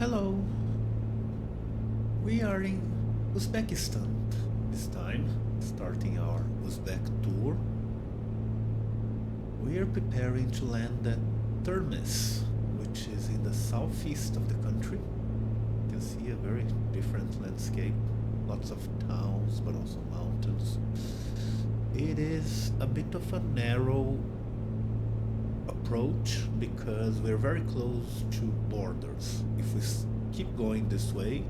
Hello, we are in Uzbekistan this time, starting our Uzbek tour. We are preparing to land at Termez, which is in the southeast of the country. You can see a very different landscape, lots of towns but also mountains. It is a bit of a narrow approach because we're very close to borders. If we keep going this way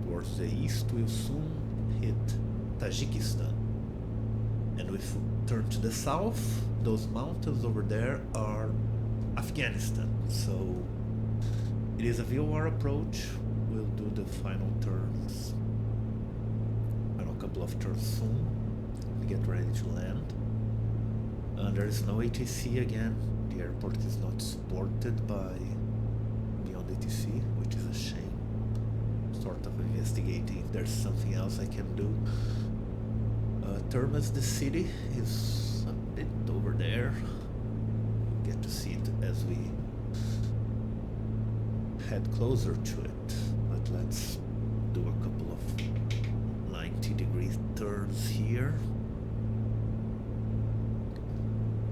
towards the east, we'll soon hit Tajikistan. And if we turn to the south, those mountains over there are Afghanistan. So it is a VOR approach. We'll do the final turns, final couple of turns soon. Get ready to land. There is no ATC again. The airport is not supported by Beyond ATC, which is a shame. Sort of investigating if there's something else I can do. Termez, the city, is a bit over there. We'll get to see it as we head closer to it. But let's do a couple of 90-degree turns here.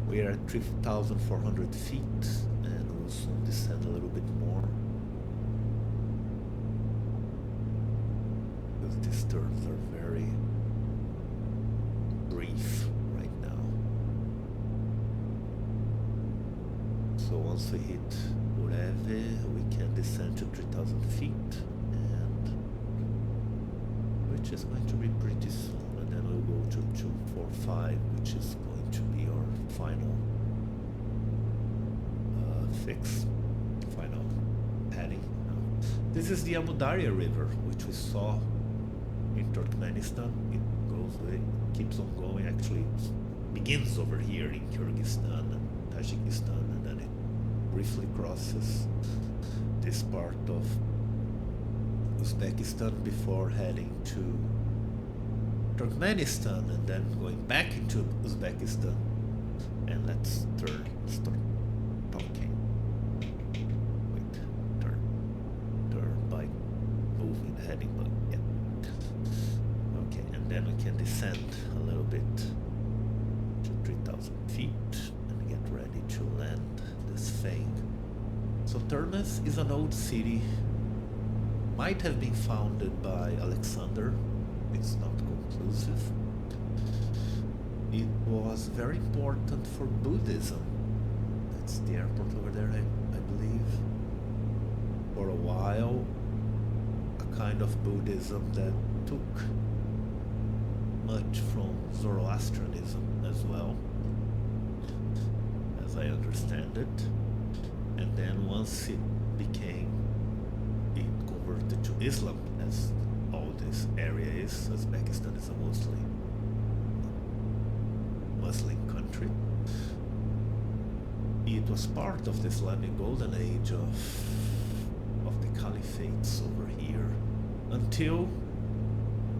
We are at 3,400 feet and we'll soon descend a little bit more because these turns are very brief right now. So once we hit Ureve, we can descend to 3,000 feet, and which is going to be pretty soon, and then we'll go to 245, which is going to be our final final heading. This is the Amu Darya River, which we saw in Turkmenistan. It goes, it keeps on going. Actually, it begins over here in Kyrgyzstan and Tajikistan, and then it briefly crosses this part of Uzbekistan before heading to Turkmenistan and then going back into Uzbekistan. And let's start talking. Wait, turn by moving, heading, but yeah. Okay, and then we can descend a little bit to 3,000 feet and get ready to land this thing. So Termez is an old city, might have been founded by Alexander. It's not conclusive. It was very important for Buddhism. That's the airport over there, I believe. For a while, a kind of Buddhism that took much from Zoroastrianism as well, as I understand it. And then once it converted to Islam, as all this area is. Uzbekistan is a mostly Muslim country. It was part of the Islamic golden age of the caliphates over here, until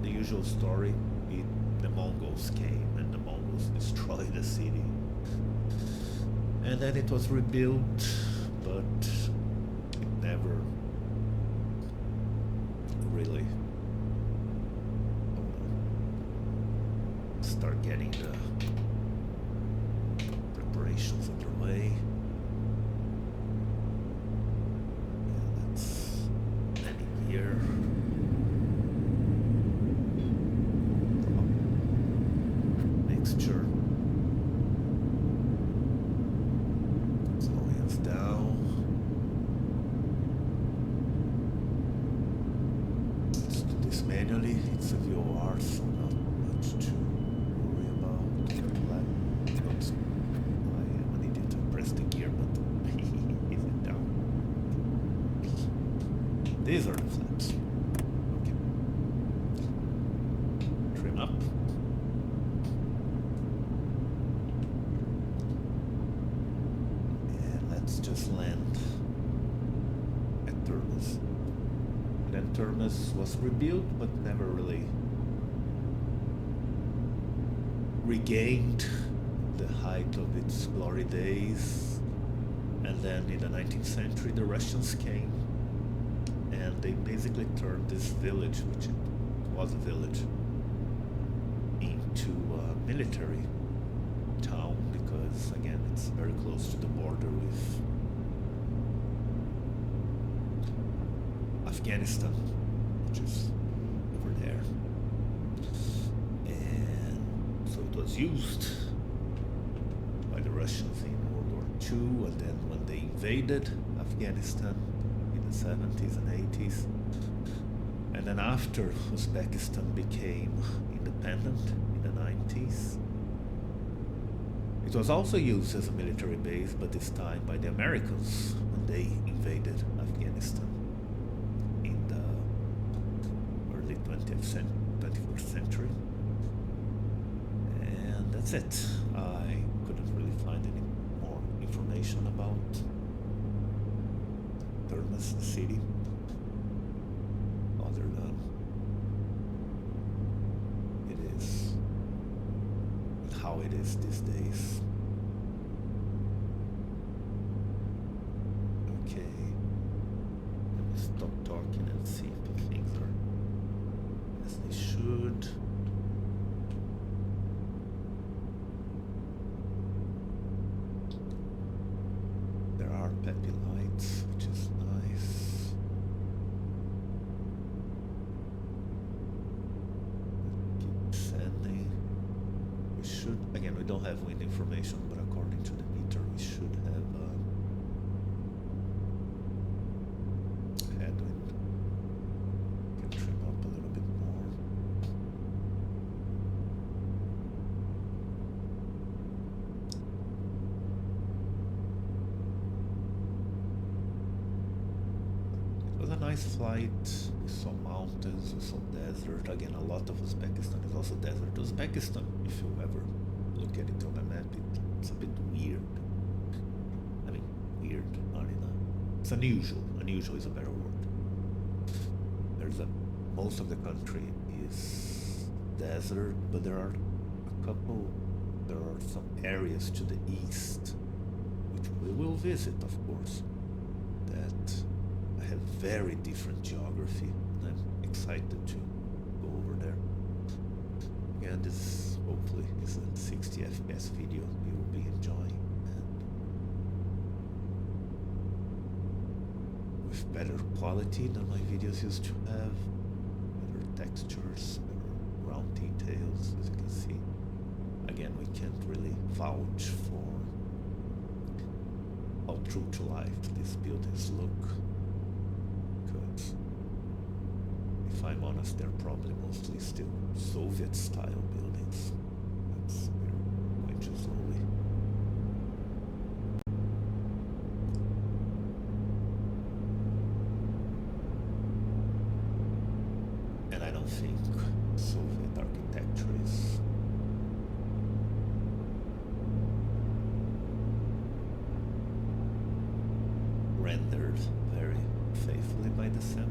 the usual story, the Mongols came and the Mongols destroyed the city. And then it was rebuilt, but it never really start getting the preparations underway. And that's landing here. Mixture. Slowing us down. Let's do this manually. It's a VOR, so not much to worry about. Oops. I am an idiot to press the gear button. Is it down? These are the flaps. Okay. Trim up. And let's just land at Termez. Then Termez was rebuilt, but never really regained the height of its glory days. And then in the 19th century, the Russians came and they basically turned this village, which it was a village, into a military town because, again, it's very close to the border with Afghanistan, which is over there. And so it was used by the Russians in World War II, and then when they invaded Afghanistan in the 70s and 80s, and then after Uzbekistan became independent in the 90s, it was also used as a military base, but this time by the Americans when they invaded Afghanistan in the early 21st century. And that's it. I couldn't really find any more information about Termez, the city, other than it is how it is these days. Okay, let me stop talking and see if things are as they should. There are peppy lights, which is nice. Keep sending. We should, again, we don't have wind information, but according to the meter, we should have headwind. Can trim up a little bit more. It was a nice flight. We saw mountains, we saw desert. Again, a lot of Uzbekistan is also desert. Uzbekistan, if you ever look at it on the map, it's a bit weird. I mean, weird, not in a... It's unusual. Unusual is a better word. There's a... Most of the country is desert, but there are some areas to the east, which we will visit, of course, that have very different geography. I'm excited to go over there. Again, this hopefully is a 60 FPS video you will be enjoying, and with better quality than my videos used to have, better textures, better round details, as you can see. Again, we can't really vouch for how true to life these buildings look, because if I'm honest, they're probably mostly still Soviet-style buildings. We're going too slowly. And I don't think Soviet architecture is rendered very faithfully by the sim.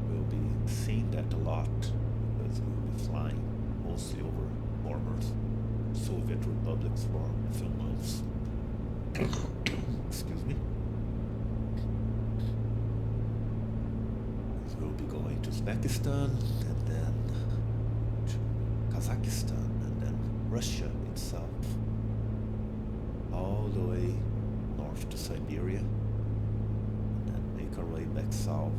We'll be seeing that a lot because we'll be flying mostly over former Soviet republics for a few months. Excuse me. So we'll be going to Uzbekistan and then to Kazakhstan and then Russia itself, all the way north to Siberia, and then make our way back south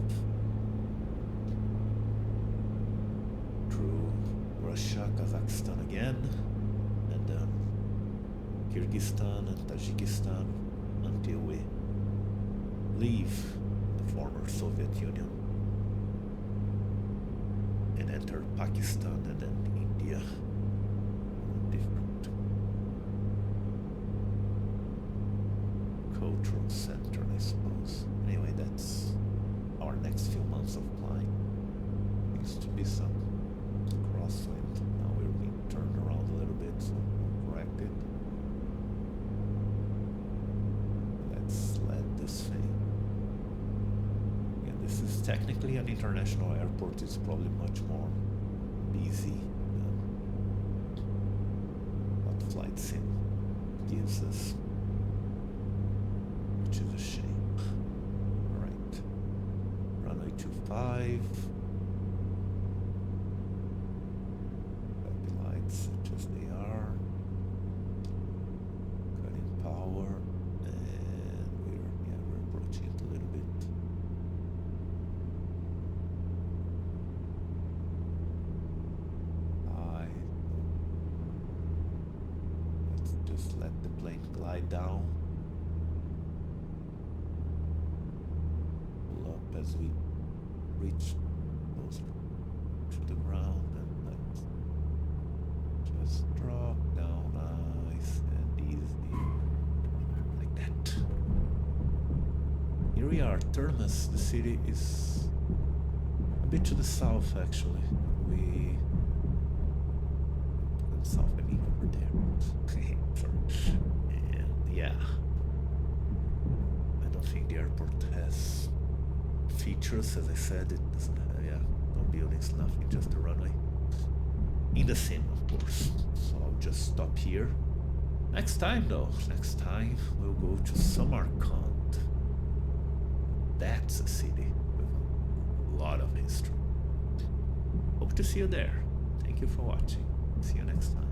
through Russia, Kazakhstan again, and then Kyrgyzstan and Tajikistan until we leave the former Soviet Union and enter Pakistan and then India. Different cultural center, I suppose. Anyway, that's our next few months of flying. Needs to be some crosswind. Now we're being turned around a little bit, so we'll correct it. Let's let this thing. Again, this is technically an international airport. It's probably much more busy than what flight sim gives us, which is a shame. Alright. 5. Copy lights such as they are. Cutting power, and we're approaching it a little bit. Let's just let the plane glide down. Pull up as we reach closer to the ground, and let's just drop down nice and easy, like that. Here we are, Termez. The city is a bit to the south, actually. South, I mean over there. Sorry. And yeah, I don't think the airport has features. As I said, it doesn't have, no buildings, nothing, just the runway. In the sim, of course. So I'll just stop here. Next time, though, we'll go to Samarkand. That's a city with a lot of history. Hope to see you there. Thank you for watching. See you next time.